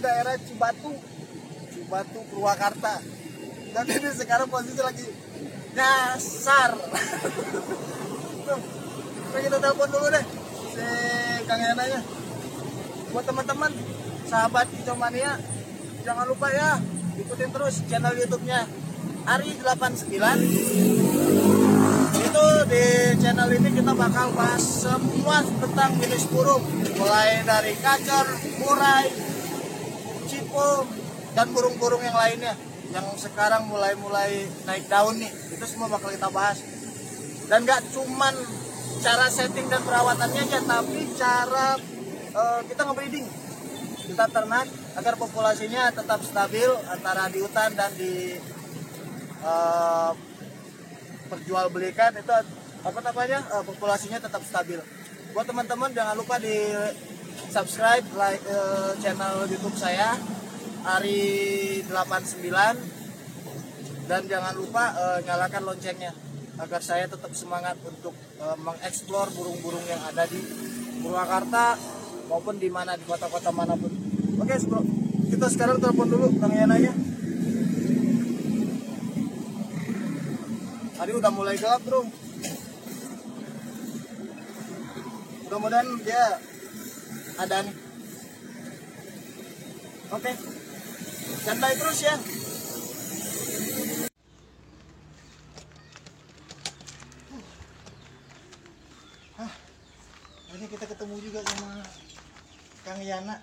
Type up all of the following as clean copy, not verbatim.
daerah Cibatu Purwakarta. Dan ini sekarang posisi lagi nyasar. Nah, kita telepon dulu deh si Kang Yananya. Buat teman-teman sahabat Kicau Mania, jangan lupa ya ikutin terus channel YouTube-nya Ari89. Itu di channel ini kita bakal bahas semua tentang jenis burung, mulai dari kacer, murai, cipo, dan burung-burung yang lainnya yang sekarang mulai naik daun nih. Itu semua bakal kita bahas. Dan gak cuman cara setting dan perawatannya aja, tapi cara kita ngebreeding, kita ternak agar populasinya tetap stabil antara di hutan dan di perjualbelikan. Itu apa namanya, populasinya tetap stabil. Buat teman-teman jangan lupa di subscribe, like channel YouTube saya Ari89, dan jangan lupa nyalakan loncengnya agar saya tetap semangat untuk mengeksplor burung-burung yang ada di Purwakarta maupun di mana, di kota-kota manapun. Oke bro, kita sekarang telepon dulu Kang Yananya. Tadi udah mulai gelap bro. Mudah-mudahan dia ada nih. Oke, santai terus ya. Ini kita ketemu juga sama Kang Yana.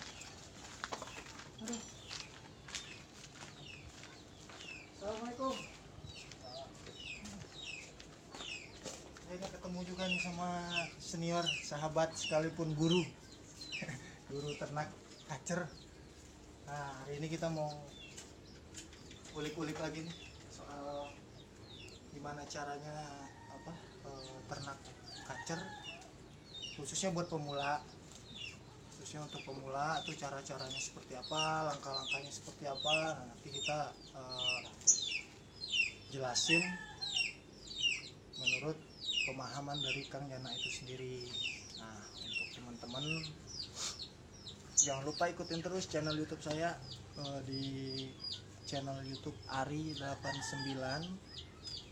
Aduh. Assalamualaikum. Saya ketemu juga nih sama senior sahabat sekalipun guru. Guru ternak kacer. Nah, hari ini kita mau ulik-ulik lagi nih soal gimana caranya ternak kacer, khususnya buat pemula. Khususnya untuk pemula itu cara-caranya seperti apa, langkah-langkahnya seperti apa. Nah, nanti kita jelasin menurut pemahaman dari Kang Yana itu sendiri. Nah, untuk teman-teman jangan lupa ikutin terus channel YouTube saya di channel YouTube Ari89.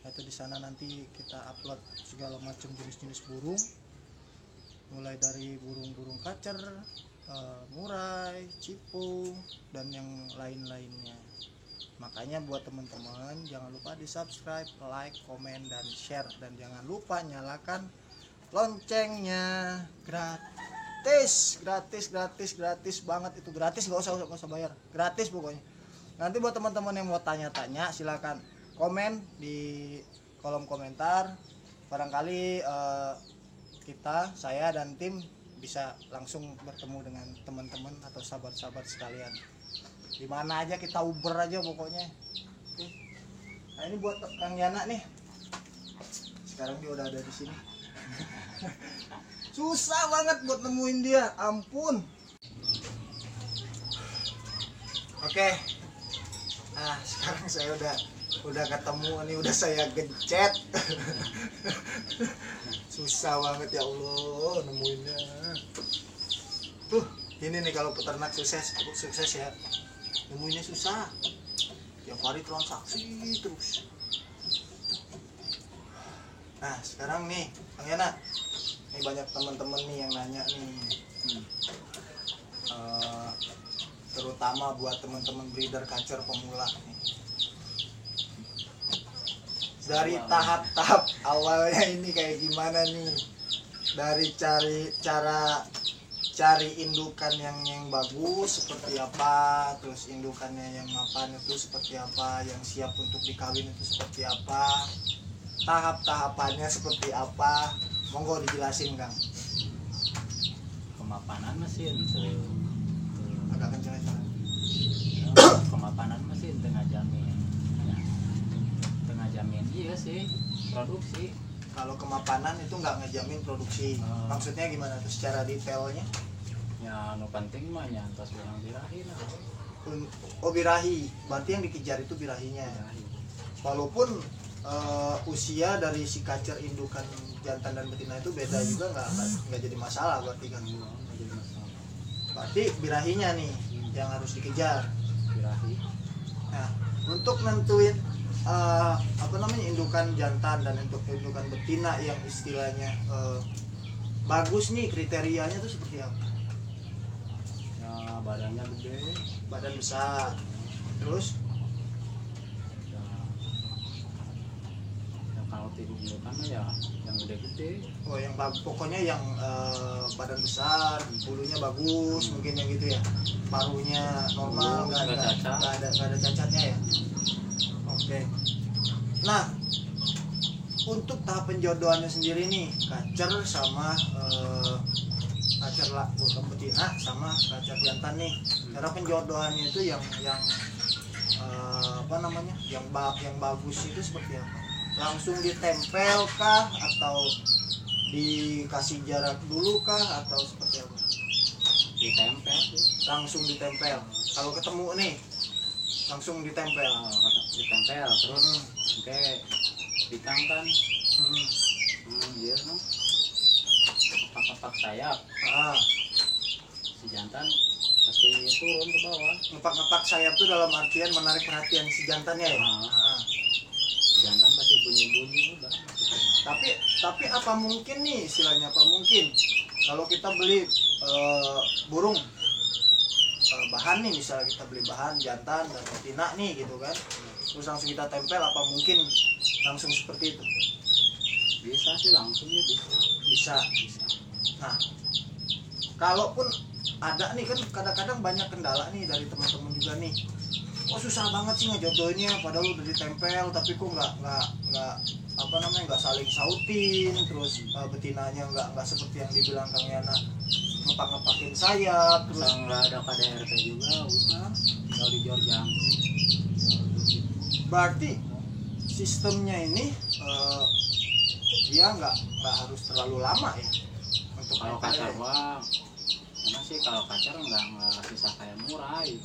Itu di sana nanti kita upload segala macam jenis-jenis burung, mulai dari burung-burung kacer, murai, cipo, dan yang lain-lainnya. Makanya buat teman-teman jangan lupa di subscribe, like, komen, dan share, dan jangan lupa nyalakan loncengnya. Gratis banget itu, gratis, gak usah bayar, gratis pokoknya. Nanti buat teman-teman yang mau tanya-tanya silakan komen di kolom komentar. Barangkali saya dan tim bisa langsung bertemu dengan teman-teman atau sahabat-sahabat sekalian. Di mana aja kita uber aja pokoknya. Oke. Nah, ini buat Kang Yana nih. Sekarang dia udah ada di sini. Susah banget buat nemuin dia, ampun. Oke. Nah, sekarang saya udah ketemu nih, udah saya gencet. Susah banget ya Allah nemuinnya. Ini nih kalau peternak sukses ya, nemuinnya susah. Tiap hari transaksi terus. Nah, sekarang nih Kang Yana, ini banyak teman-teman nih yang nanya nih. Terutama buat teman-teman breeder kacer pemula nih. Dari tahap-tahap awalnya ini kayak gimana nih? Dari cari indukan yang bagus seperti apa, terus indukannya yang mapan itu seperti apa, yang siap untuk dikawin itu seperti apa, tahap-tahapannya seperti apa, monggo dijelasin Kang. Kemapanan mesin agak kencang aja. Kemapanan mesin tengah jamin iya sih produksi. Kalau kemapanan itu nggak ngejamin produksi. Maksudnya gimana tuh secara detailnya? Ya nu penting mah nya tos bilang birahi lah. Oh, birahi, berarti yang dikejar itu birahinya. Birahi. Walaupun usia dari si kacer indukan jantan dan betina itu beda juga, nggak jadi masalah berarti kan? Nggak jadi masalah. Berarti birahinya nih. yang harus dikejar. birahi. Nah, untuk nentuin apa namanya indukan jantan dan untuk indukan betina yang istilahnya bagus nih, kriterianya tuh seperti apa? Ya badannya gede, Badan besar, terus ya, ya kalau indukan ya yang gede-gede. oh yang pokoknya yang badan besar, bulunya bagus, mungkin yang gitu ya, paruhnya normal, nggak ada cacatnya ya. Oke. Nah, untuk tahap penjodohannya sendiri nih, kacer sama kacer lah bukan betina sama kacer jantan nih. Cara penjodohannya itu yang apa namanya? Yang bagus itu seperti apa? Langsung ditempel kah atau dikasih jarak dulu kah atau seperti apa? Ditempel sih. Langsung ditempel. Kalau ketemu nih langsung ditempel. Ditempel terus oke dikang kan dia no kepak sayap si jantan pasti turun ke bawah. Ngepak-ngepak sayap tuh dalam artian menarik perhatian si jantannya ya. Si jantan pasti bunyi-bunyi udah. Tapi apa mungkin nih istilahnya, apa mungkin kalau kita beli burung bahan nih, misalnya kita beli bahan jantan dan betina nih gitu kan, terus langsung kita tempel, apa mungkin langsung seperti itu? Bisa sih langsung ya, Bisa. Nah, kalaupun ada nih kan kadang-kadang banyak kendala nih dari teman-teman juga nih, kok susah banget sih ngejodohinnya padahal udah ditempel tapi kok nggak apa namanya, nggak saling sautin, terus betinanya nggak seperti yang dibilang Kang Yana ngepak-ngepakin sayap, terus nggak ada KDRT juga udah tinggal di Jorjang. berarti sistemnya ini dia nggak harus terlalu lama ya untuk Kalau kacar bang, karena sih kalau kacar nggak susah kayak murai.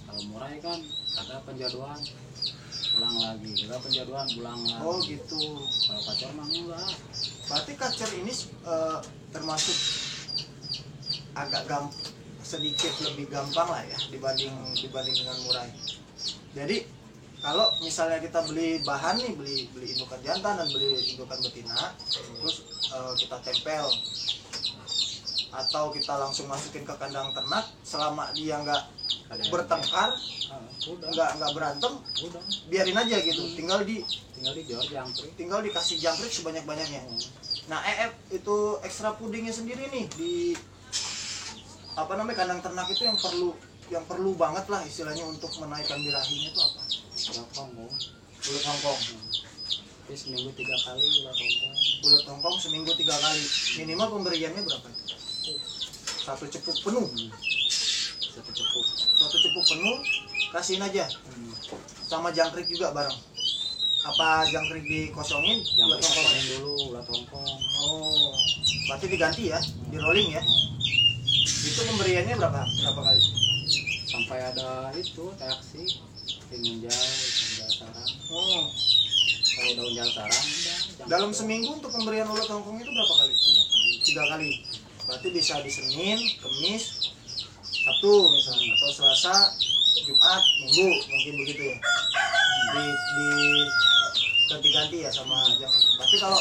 Kalau murai kan ada penjodohan ulang lagi, ada penjodohan ulang lagi. Oh gitu. Kalau kacar mah enggak. Berarti kacer ini termasuk agak sedikit lebih gampang lah ya dibanding dengan murai. Jadi kalau misalnya kita beli bahan nih, beli indukan jantan dan beli indukan betina, terus kita tempel atau kita langsung masukin ke kandang ternak, selama dia nggak bertengkar, nggak berantem, Udah biarin aja gitu, tinggal tinggal dikasih jangkrik sebanyak-banyaknya. Nah, itu ekstra pudingnya sendiri nih di apa namanya kandang ternak itu yang perlu banget lah istilahnya untuk menaikkan birahinya itu apa? Ulet Hongkong. Tapi seminggu 3 kali ulat Hongkong. Ulet Hongkong seminggu 3 kali. Minimal pemberiannya berapa? Satu cepuk penuh. Satu cepuk penuh kasihin aja. Sama jangkrik juga bareng. Apa jangkrik dikosongin? Ulet Hongkong dulu ulat Hongkong. Oh, berarti diganti ya, di rolling ya. Itu pemberiannya berapa kali? Sampai ada itu reaksi daun sarang. Oh, Kalau daun sarang udah. dalam seminggu untuk pemberian ulat Hongkong itu berapa kali? 3 kali. Berarti bisa di Senin, Kamis, Sabtu misalnya, atau Selasa, Jumat, Minggu, mungkin begitu ya. Di ganti-ganti ya sama jangkrik. Berarti kalau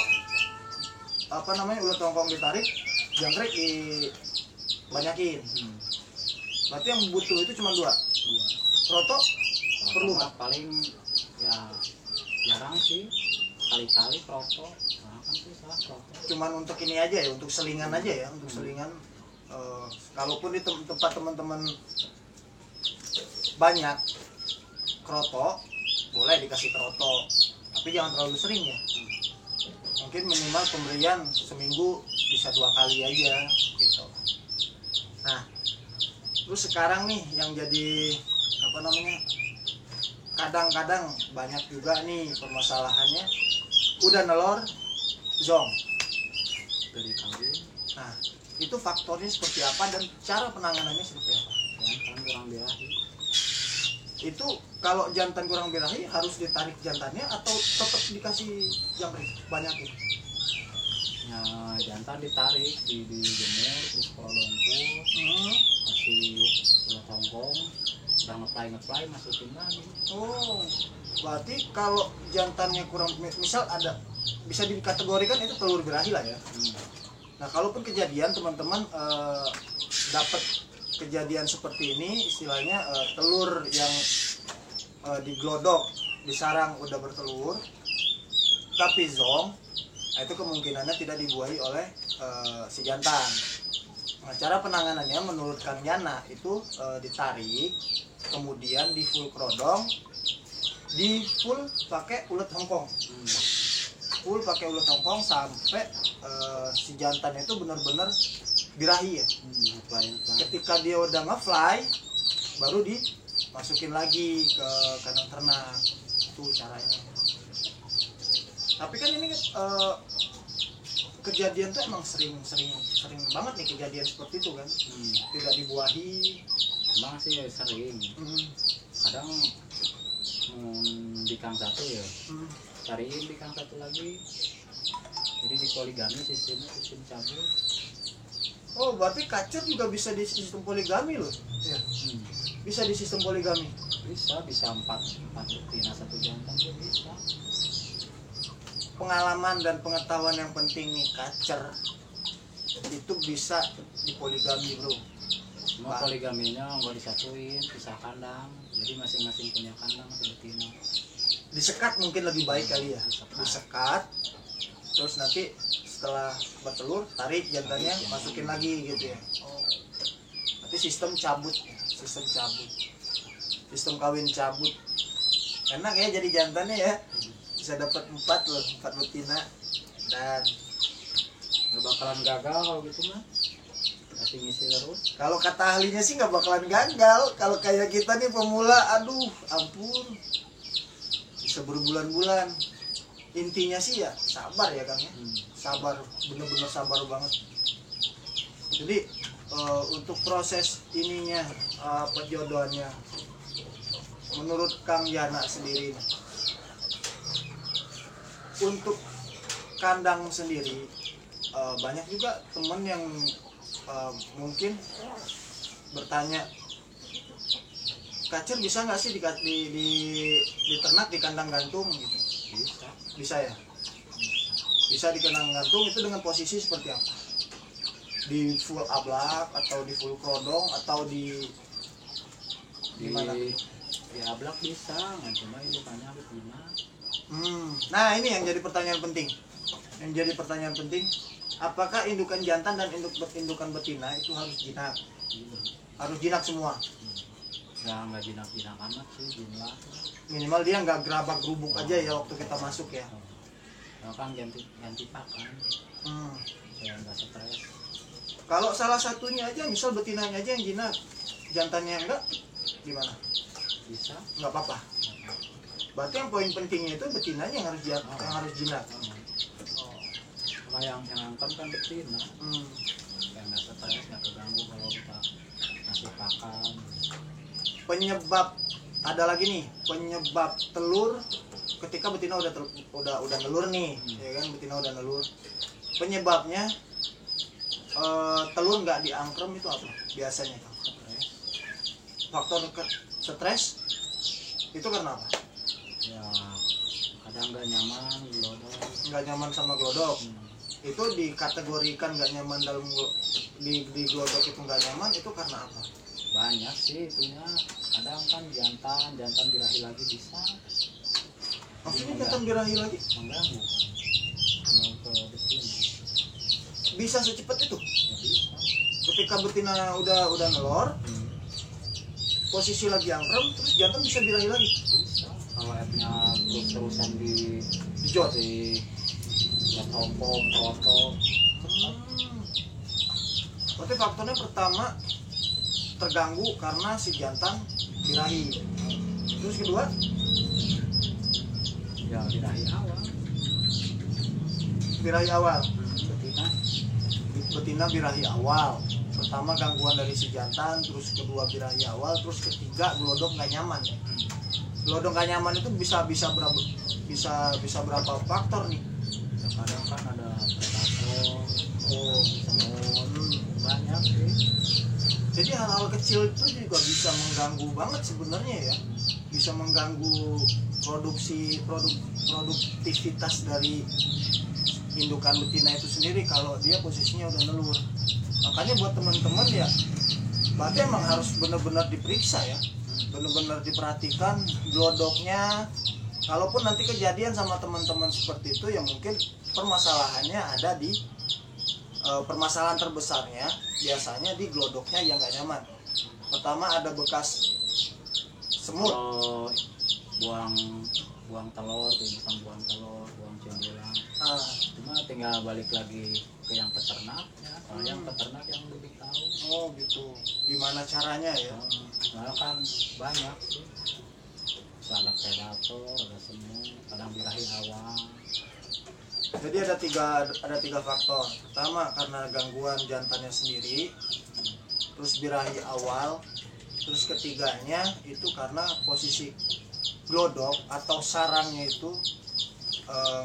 apa namanya ulat Hongkong ditarik, jangkrik dibanyakin. Berarti yang butuh itu cuma 2. Proto perlu nggak? Paling ya jarang sih, kali-kali proto. Nah, kan susah proto. Cuman untuk ini aja ya, untuk selingan aja ya, untuk selingan. Kalaupun di tempat teman-teman banyak kroto, boleh dikasih kroto, tapi jangan terlalu sering ya. Mungkin minimal pemberian seminggu bisa 2 kali aja gitu. Nah, terus sekarang nih yang jadi apa namanya, kadang-kadang banyak juga nih permasalahannya udah nelor zong. Dari kawin Nah, itu faktornya seperti apa dan cara penanganannya seperti apa? jantan kurang birahi. Itu kalau jantan kurang birahi harus ditarik jantannya atau tetap dikasih jangkrik banyakin? Ya jantan ditarik, dijemur terus kalau dongkul kasih ulat hongkong udah ngeplay masukin lagi. Oh, berarti kalau jantannya kurang, misal ada, bisa dikategorikan itu telur birahi lah ya. Nah, kalaupun kejadian teman-teman dapat kejadian seperti ini, istilahnya telur yang diglodok di sarang udah bertelur tapi zong, nah itu kemungkinannya tidak dibuahi oleh si jantan. Nah, cara penanganannya menurut Kang Yana itu ditarik, kemudian di full krodong, di full pakai ulet hongkong, full pakai ulet hongkong sampai si jantan itu benar-benar birahi ya. Ketika dia udah nge-fly, baru dimasukin lagi ke kandang ternak. Itu caranya. Tapi kan ini kejadian tuh emang sering banget nih kejadian seperti itu kan. Tidak dibuahi. Emang sih sering. Kadang di kang satu ya, cariin di kang satu lagi. Jadi di poligami sistem cabut. Oh, berarti kacir juga bisa di sistem poligami loh. Ya. Bisa di sistem poligami. Bisa 4 betina 1 jantan juga bisa. Pengalaman dan pengetahuan yang penting nih kacir itu bisa di poligami, bro. Cuma poligaminya nggak disatuin, pisah kandang. Jadi masing-masing punya kandang atau betina. Disekat mungkin lebih baik kali ya. Disekat. Terus nanti setelah bertelur tarik jantannya, masukin lagi gitu ya. Oh. Nanti sistem cabut, sistem kawin cabut. Enak ya jadi jantannya ya, bisa dapat 4 betina dan nggak bakalan gagal kalau gitu mah. Kasih ngisi terus. Kalau kata ahlinya sih nggak bakalan gagal. Kalau kayak kita nih pemula, aduh ampun, bisa berbulan-bulan. Intinya sih ya sabar ya Kang ya. Sabar, bener-bener sabar banget. Jadi untuk proses ininya penjodohannya menurut Kang Yana sendiri, untuk kandang sendiri banyak juga temen yang mungkin bertanya, kacir bisa nggak sih di ternak di kandang gantung gitu? Bisa ya? Bisa di kandang gantung itu dengan posisi seperti apa? Di full ablak atau di full krodong atau di mana? Di ablak bisa, nggak cuma indukannya betina. Nah ini yang jadi pertanyaan penting. Apakah indukan jantan dan indukan betina itu harus jinak? Harus jinak semua? Nggak jinak-jinak amat sih, jinak. Minimal dia nggak gerabak gerubuk aja ya waktu kita masuk ya. Kan ganti pakan. Ya nggak stres. Kalau salah satunya aja, misal betinanya aja yang jinak, jantannya enggak, gimana? Bisa. Nggak apa-apa. Berarti yang poin pentingnya itu betinanya yang harus jinak. Karena yang angkat kan betina. Kayak nggak stres, nggak terganggu kalau kita ngasih pakan. Penyebab ada lagi nih, penyebab telur ketika betina udah nelur nih, ya kan, betina udah nelur. Penyebabnya telur nggak diangkrem itu apa biasanya? Faktor stres itu karena apa? Ya kadang nggak nyaman glodok. Nggak nyaman sama glodok. Itu dikategorikan nggak nyaman dalam di glodok itu nggak nyaman itu karena apa? Banyak sih itunya. Kadang kan jantan birahi lagi bisa. Maksudnya jantan birahi lagi? Mengganggu kan. Mau ke betina. Bisa secepat itu? Ya, bisa. Ketika betina udah nelor, posisi lagi angkrem, terus jantan bisa birahi lagi? Bisa. Kalau airnya terus-terusan dijot di hongkong, protok. Berarti faktornya pertama terganggu karena si jantan birahi. Terus kedua? Ya birahi awal. Birahi awal. Betina Birahi awal. Pertama gangguan dari si jantan, terus kedua birahi awal, terus ketiga glodok nggak nyaman. Glodok nggak nyaman itu bisa berapa faktor nih? Ya, kadang kan ada predator, semut, banyak sih. Jadi hal-hal kecil itu juga bisa mengganggu banget sebenarnya ya, bisa mengganggu produktivitas dari indukan betina itu sendiri kalau dia posisinya udah nelur. Makanya buat teman-teman ya, berarti emang harus benar-benar diperiksa ya, benar-benar diperhatikan glodoknya. Kalaupun nanti kejadian sama teman-teman seperti itu, ya mungkin permasalahannya ada di permasalahan terbesarnya biasanya di glodoknya yang nggak nyaman. Pertama ada bekas semut. Kalau buang telur, misalkan buang telur, buang cembelang, cuma tinggal balik lagi ke yang peternak ya. Kalau yang peternak yang lebih tahu. Oh gitu, gimana caranya ya? Malah kan banyak sih, ada predator, ada semut, kadang birahi awal. Jadi ada tiga faktor. Pertama karena gangguan jantannya sendiri, terus birahi awal, terus ketiganya itu karena posisi glodok atau sarangnya itu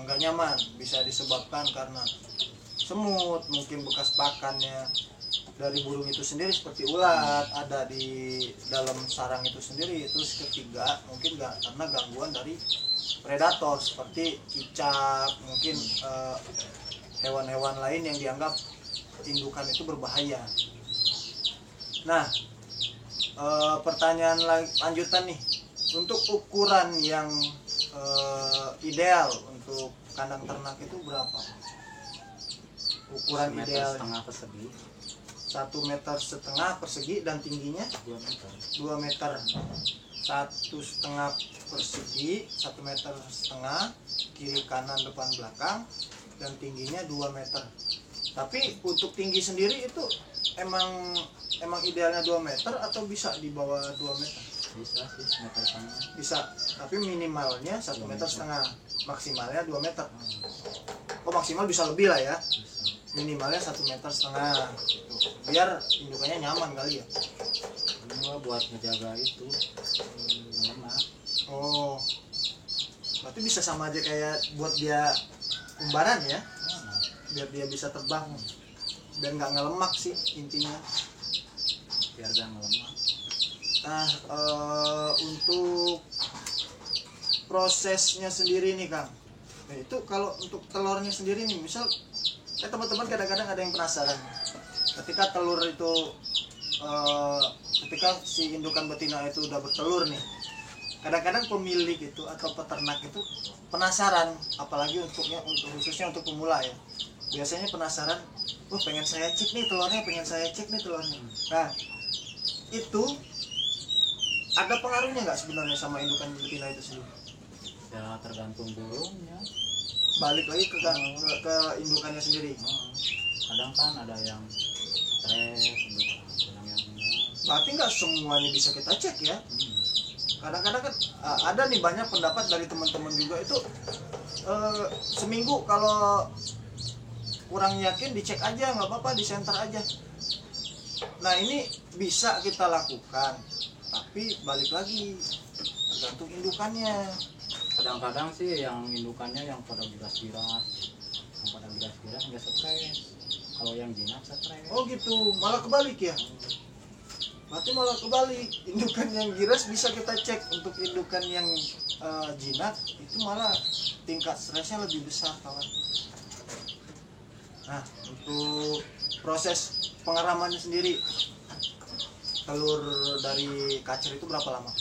nggak nyaman. Bisa disebabkan karena semut, mungkin bekas pakannya dari burung itu sendiri seperti ulat ada di dalam sarang itu sendiri. Terus ketiga mungkin karena gangguan dari predator seperti cicak, mungkin hewan-hewan lain yang dianggap indukan itu berbahaya. Nah, pertanyaan lanjutan nih, untuk ukuran yang ideal untuk kandang ternak itu berapa? Ukuran ideal 1,5 meter persegi. 1,5 meter persegi dan tingginya 2 meter. 2 meter. 1,5 persegi, 1,5 meter, kiri kanan depan belakang, dan tingginya 2 meter. Tapi untuk tinggi sendiri itu emang idealnya 2 meter atau bisa di bawah 2 meter? Bisa sih 1,5 meter. Bisa, tapi minimalnya 1,5 meter, maksimalnya 2 meter. Oh maksimal bisa lebih lah ya, Bisa. minimalnya 1,5 meter, biar indukannya nyaman kali ya. Ini buat ngejaga itu lemak. Oh, berarti bisa sama aja kayak buat dia umbaran ya, biar dia bisa terbang, biar nggak ngelemak sih intinya. Biar gak ngelemak. Nah, untuk prosesnya sendiri nih Kang, nah, itu kalau untuk telurnya sendiri nih, misal teman-teman kadang-kadang ada yang penasaran, ketika telur itu ketika si indukan betina itu udah bertelur nih, kadang-kadang pemilik itu atau peternak itu penasaran, apalagi khususnya untuk pemula ya, biasanya penasaran, pengen saya cek nih telurnya, Nah, itu ada pengaruhnya nggak sebenarnya sama indukan betina itu sendiri? Ya tergantung burungnya. Balik lagi ke indukannya sendiri. Kadang kan ada yang stres, kadang yang enggak. Berarti nggak semuanya bisa kita cek ya. Kadang-kadang kan ada nih banyak pendapat dari teman-teman juga itu seminggu kalau kurang yakin dicek aja, nggak apa-apa, di center aja. Nah ini bisa kita lakukan, tapi balik lagi tergantung indukannya. Kadang-kadang sih yang indukannya yang pada giras-giras nggak stres. Kalau yang jinak stres. Oh gitu, malah kebalik ya. Berarti malah kebalik, indukan yang giras bisa kita cek, untuk indukan yang jinak itu malah tingkat stresnya lebih besar kawan. Nah, untuk proses pengeramannya sendiri, telur dari kacer itu berapa lama?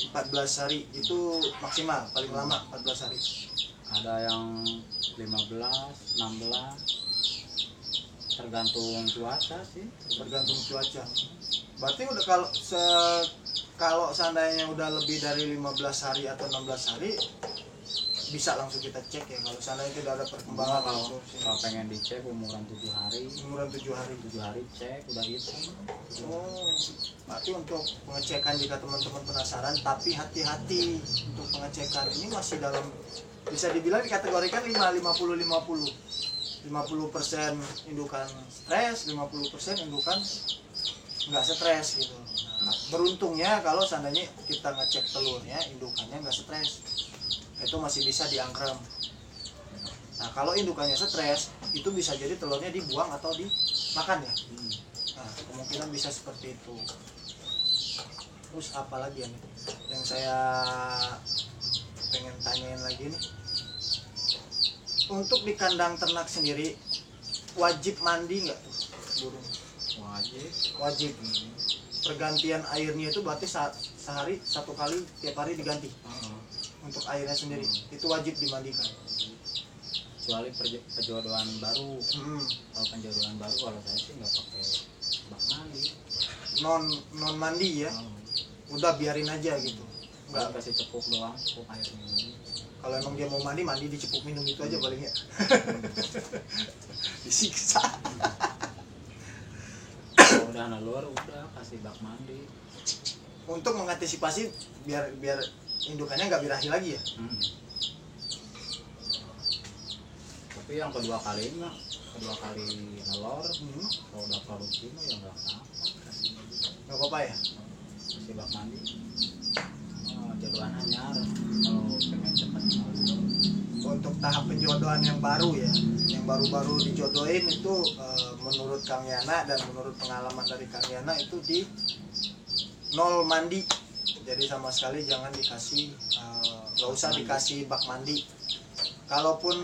14 hari itu maksimal, paling lama 14 hari. Ada yang 15, 16, tergantung cuaca sih. Tergantung cuaca. Berarti udah kalau seandainya udah lebih dari 15 hari atau 16 hari bisa langsung kita cek ya, kalau seandainya tidak ada perkembangan. Kalau pengen dicek umuran 7 hari. Umuran 7 hari cek udah hitam. Oh, berarti untuk pengecekan jika teman-teman penasaran, tapi hati-hati untuk pengecekan ini masih dalam, bisa dibilang dikategorikan 50-50. 50% indukan stres, 50% indukan nggak stres gitu. Nah, beruntungnya kalau seandainya kita ngecek telurnya indukannya nggak stres, itu masih bisa diangkrem. Nah kalau indukannya stres, itu bisa jadi telurnya dibuang atau dimakan ya. Nah, kemungkinan bisa seperti itu. Terus apa lagi yang saya pengen tanyain lagi nih, untuk di kandang ternak sendiri wajib mandi nggak tuh burung? Wajib. Pergantian airnya itu berarti sehari 1 kali, tiap hari diganti. Untuk airnya sendiri itu wajib dimandikan. Kecuali penjodohan baru. Kalau penjodohan baru kalau saya sih nggak pakai bak mandi. Non mandi ya. Udah biarin aja gitu. Nggak kasih cepuk doang, cepuk air minum. Kalau emang dia mau mandi dicepuk minum itu aja paling ya. Disiksa. Kalau udah nalur udah kasih bak mandi. Untuk mengantisipasi biar indukannya nggak birahi lagi ya. Tapi yang kedua kali nelor, kalau udah produksi mah ya nggak apa-apa. Nggak apa-apa ya. Kasih bak mandi. Jodohan anyar kalau pengen cepat nelor. Untuk tahap penjodohan yang baru ya, yang baru-baru dijodohin itu menurut Kang Yana dan menurut pengalaman dari Kang Yana itu di 0 mandi. Jadi sama sekali jangan dikasih, nggak usah dikasih bak mandi. Kalaupun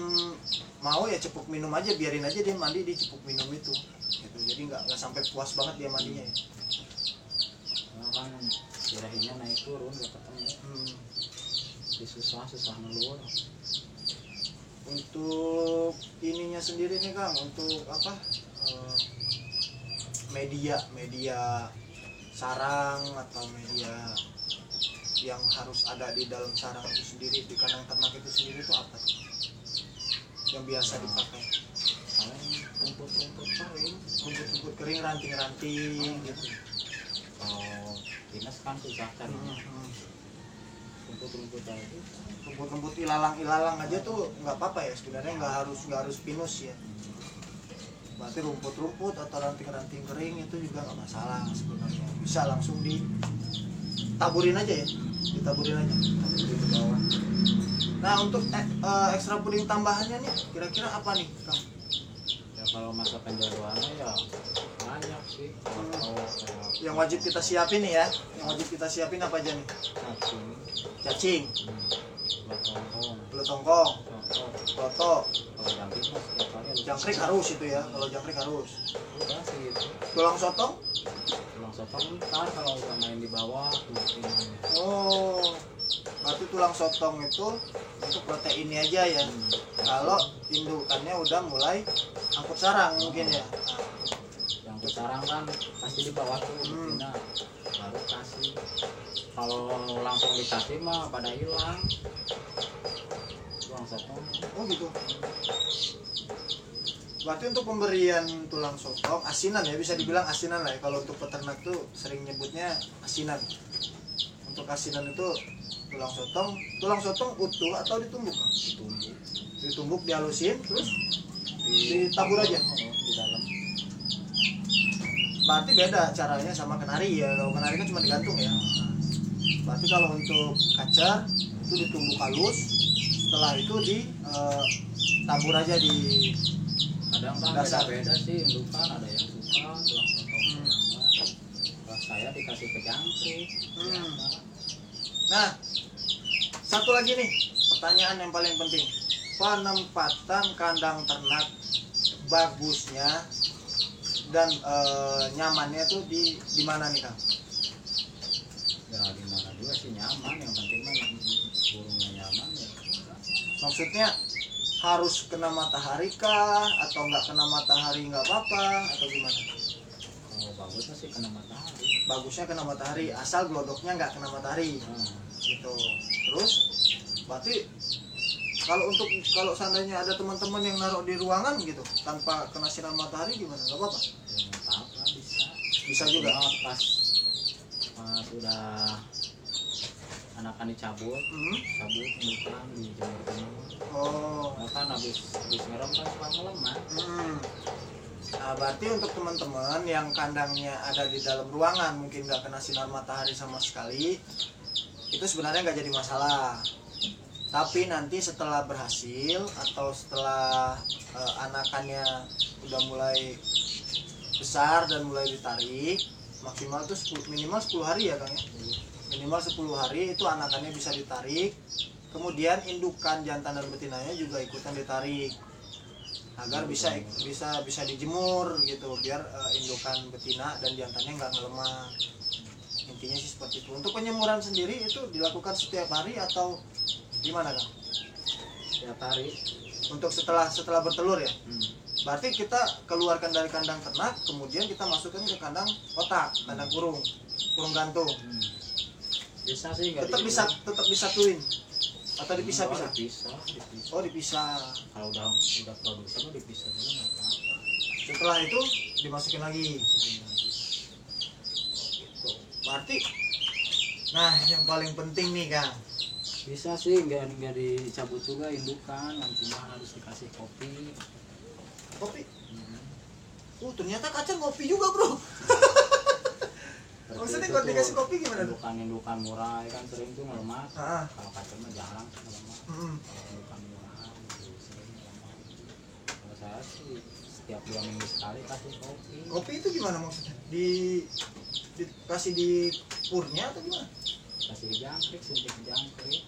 mau ya cepuk minum aja, biarin aja dia mandi di cepuk minum itu gitu. Jadi nggak sampai puas banget dia mandinya ya. Karena kan birahinya naik turun gak ketemu. Jadi susah nelur. Untuk ininya sendiri nih Kang, untuk apa, media sarang atau media yang harus ada di dalam sarang itu sendiri, di kandang ternak itu sendiri itu apa tuh yang biasa dipakai? Paling Rumput kering, ranting-ranting gitu. Kalau dinas kan susah carinya. Rumput aja. Rumput ilalang aja tuh nggak apa-apa ya sebenarnya, nggak harus pinus ya. Berarti rumput atau ranting-ranting kering itu juga nggak masalah sebenarnya, bisa langsung ditaburin aja ya, ditaburin ke bawah. Nah untuk ekstra puding tambahannya nih kira-kira apa nih Kang? Ya kalau masa penjodohannya ya banyak sih. Yang wajib kita siapin nih ya, yang wajib kita siapin apa aja nih? Cacing, belut tongkong, toto. Jangkrik harus itu ya, kalau jangkrik harus. Udah sih gitu. Tulang sotong ntar kalau udah main di bawah oh, berarti tulang sotong itu untuk proteinnya aja ya. Kalau indukannya udah mulai angkut sarang mungkin ya. Yang ke sarang kan pasti di bawah tuh betina, baru kasih. Kalau langsung dikasih mah pada hilang tulang sotong. Oh gitu. Berarti untuk pemberian tulang sotong, asinan ya, bisa dibilang asinan lah ya. Kalau untuk peternak tuh sering nyebutnya asinan. Untuk asinan itu tulang sotong utuh atau ditumbuk? Ditumbuk, dihalusin, terus ditabur aja di dalam. Berarti beda caranya sama kenari ya. Kalau kenari kan cuma digantung ya. Berarti kalau untuk kacar itu ditumbuk halus, setelah itu ditabur aja di Kadang kan dasar. beda sih indukan, ada yang suka tulang sotong. Kalau saya dikasih ke jangkrik. Nah, satu lagi nih pertanyaan yang paling penting, penempatan kandang ternak bagusnya dan nyamannya tuh di mana nih Kang? Ya di mana juga sih nyaman, yang penting mah burungnya nyaman ya. Maksudnya harus kena matahari kah atau nggak kena matahari nggak apa-apa atau gimana? Kalau bagusnya sih kena matahari. Bagusnya kena matahari, asal glodoknya nggak kena matahari gitu. Terus berarti kalau seandainya ada teman-teman yang naruh di ruangan gitu tanpa kena sinar matahari gimana? Nggak apa-apa? Ya nggak apa-apa, Bisa juga. Cuma pas udah anakan dicabut, cabut indukan dijemur. Oh. Nah, kan habis ngerem kan suka melemah. Nah, berarti untuk teman-teman yang kandangnya ada di dalam ruangan mungkin nggak kena sinar matahari sama sekali, itu sebenarnya nggak jadi masalah. Tapi nanti setelah berhasil atau setelah anakannya udah mulai besar dan mulai ditarik, maksimal tuh minimal 10 hari ya Kang ya. Minimal 10 hari itu anakannya bisa ditarik. Kemudian indukan jantan dan betinanya juga ikutan ditarik agar bisa dijemur gitu, biar indukan betina dan jantannya nggak ngelemah. Intinya sih seperti itu. Untuk penyemuran sendiri itu dilakukan setiap hari atau gimana Kang? Setiap hari. Untuk setelah bertelur ya. Berarti kita keluarkan dari kandang ternak, kemudian kita masukkan ke kandang kotak, kandang kurung gantung. Bisa sih, Tetap disatuin atau dipisah-pisah? Dipisah. Oh dipisah. Kalau udah produksi mah dipisah dulu nggak apa-apa. Setelah itu dimasukin lagi. Berarti, nah yang paling penting nih Kang. Bisa sih, nggak dicabut juga indukan, cuma harus dikasih kopi. Kopi? Ternyata kacang kopi juga bro. Maksudnya kalau dikasih kopi gimana tuh? Indukan murah kan sering tuh ngelemak. Kalau kacang mah jarang ngelemak. Kalau indukan murah sering ngelemak. Kalau saya sih setiap 2 minggu sekali kasih kopi. Kopi itu gimana maksudnya? Dikasih di purnya atau gimana? Kasih jangkrik, suntik jangkrik.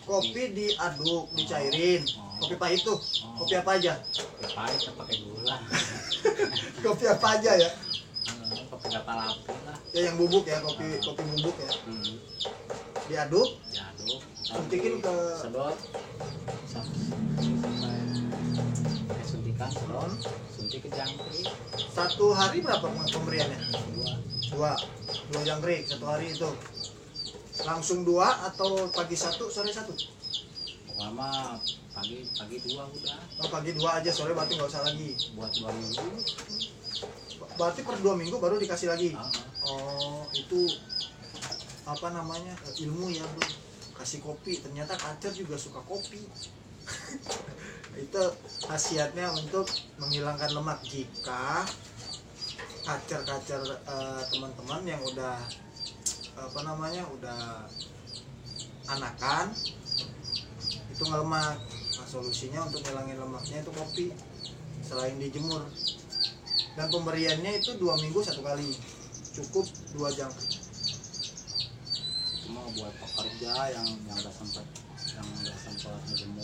Kopi diaduk, dicairin. Kopi pahit tuh. Kopi apa aja? Kopi pahit pakai gula. Kopi apa aja ya? Kopi kapalapi lah. Ya yang bubuk ya, kopi bubuk ya. Diaduk. Suntikin ke sedot. Sampai suntikan sedot. Suntik ke jangkrik. 1 hari berapa pemberiannya? 2 jangkrik 1 hari itu. Langsung 2 atau pagi 1 sore 1? Pokoknya pagi 2 udah. Oh, pagi 2 aja, sore berarti nggak usah lagi. Buat 2 minggu. Berarti per 2 minggu baru dikasih lagi. Oh, itu apa namanya, ilmu ya bro. Kasih kopi, ternyata kacer juga suka kopi. Itu khasiatnya untuk menghilangkan lemak. Jika kacer-kacer teman-teman yang udah apa namanya, udah anakan itu ngelemak. Nah, solusinya untuk ngilangin lemaknya itu kopi selain dijemur. Dan pemberiannya itu 2 minggu 1 kali, cukup 2 jangkrik. Cuma buat pekerja yang nggak sempat menjemur.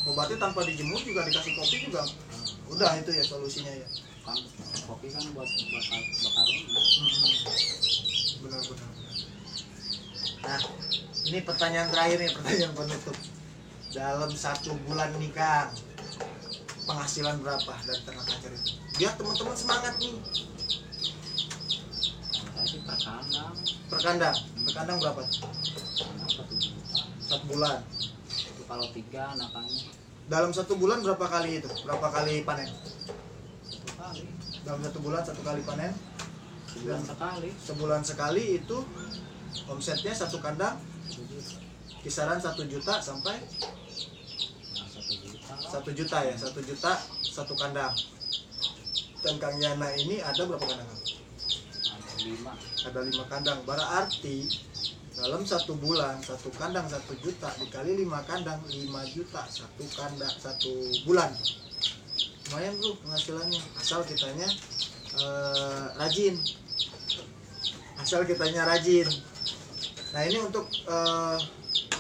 Oh, berarti tanpa dijemur juga dikasih kopi juga udah itu ya solusinya ya. Kan kopi kan buat bakar Benar. Nah, ini pertanyaan terakhir nih, pertanyaan penutup. Dalam 1 bulan nih Kang, penghasilan berapa dari ternak kacer itu? Biar teman-teman semangat nih. Per kandang berapa? Kandang 1 juta. 1 bulan. Itu kalau 3 anakannya. Dalam 1 bulan berapa kali itu? Berapa kali panen? 1 kali. Dalam 1 bulan 1 kali panen. Sebulan sekali itu omsetnya 1 kandang kisaran 1 juta sampai 1 juta ya, 1 juta 1 kandang. Dan Kang Yana ini ada berapa kandang? Ada 5 kandang. Berarti dalam 1 bulan 1 kandang 1 juta dikali 5 kandang 5 juta 1 kandang 1 bulan. Lumayan bro penghasilannya, asal kitanya rajin. Nah ini untuk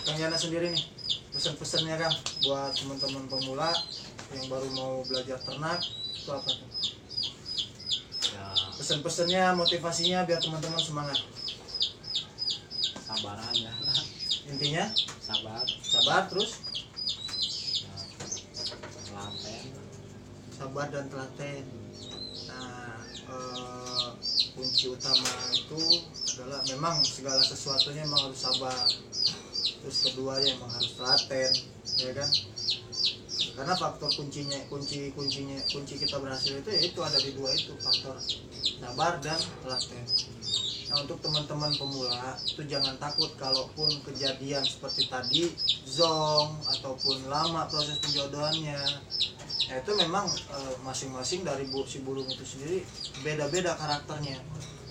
Kang Yana sendiri nih, pesan-pesannya Kang buat teman-teman pemula yang baru mau belajar ternak itu apa tuh? Ya, pesan-pesannya, motivasinya biar teman-teman semangat. Sabar aja lah. Intinya sabar terus ya, telaten. Sabar dan telaten. Nah kunci utama itu adalah memang segala sesuatunya memang harus sabar. Terus keduanya memang harus telaten, ya kan? Karena faktor kunci kita berhasil itu ada di 2 itu, faktor sabar dan telaten. Nah untuk teman-teman pemula itu jangan takut kalaupun kejadian seperti tadi zong ataupun lama proses penjodohannya. Nah, itu memang masing-masing dari si burung itu sendiri beda-beda karakternya.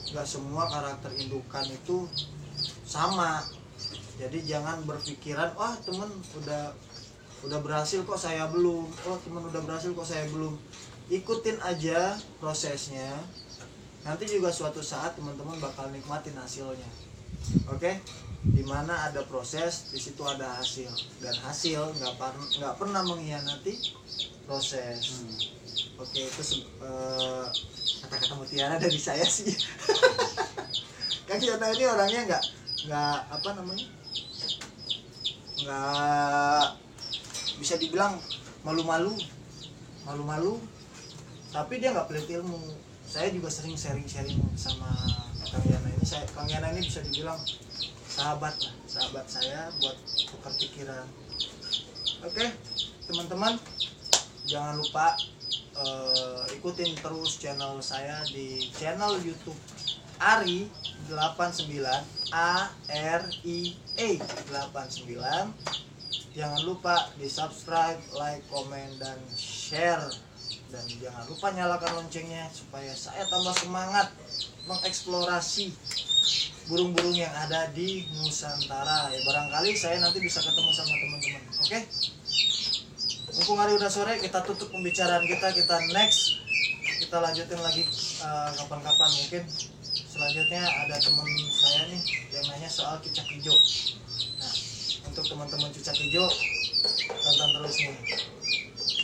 Gak semua karakter indukan itu sama. Jadi jangan berpikiran, wah temen udah berhasil kok saya belum, oh temen udah berhasil kok saya belum. ikutin aja prosesnya, nanti juga suatu saat teman-teman bakal nikmatin hasilnya. Oke, dimana ada proses di situ ada hasil, dan hasil nggak pernah mengkhianati proses. Oke, itu kata-kata mutiara dari saya sih. Kang Yana ini orangnya nggak apa namanya, nggak bisa dibilang malu-malu, tapi dia nggak pelit ilmu. Saya juga sering sharing sama Kang Yana ini. Kang Yana ini bisa dibilang sahabat saya buat tukar pikiran. Oke, teman-teman, jangan lupa ikutin terus channel saya di channel YouTube Ari 89, ARIA 89. Jangan lupa di subscribe, like, komen, dan share. Dan jangan lupa nyalakan loncengnya supaya saya tambah semangat mengeksplorasi burung-burung yang ada di Nusantara. Ya, barangkali saya nanti bisa ketemu sama teman-teman. Oke? Mumpung hari udah sore, kita tutup pembicaraan kita next. Kita lanjutin lagi kapan-kapan mungkin. Selanjutnya ada teman saya nih yang nanya soal cicak hijau. Nah, untuk teman-teman cicak hijau, tonton terus nih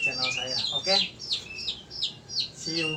channel saya. Oke? See you.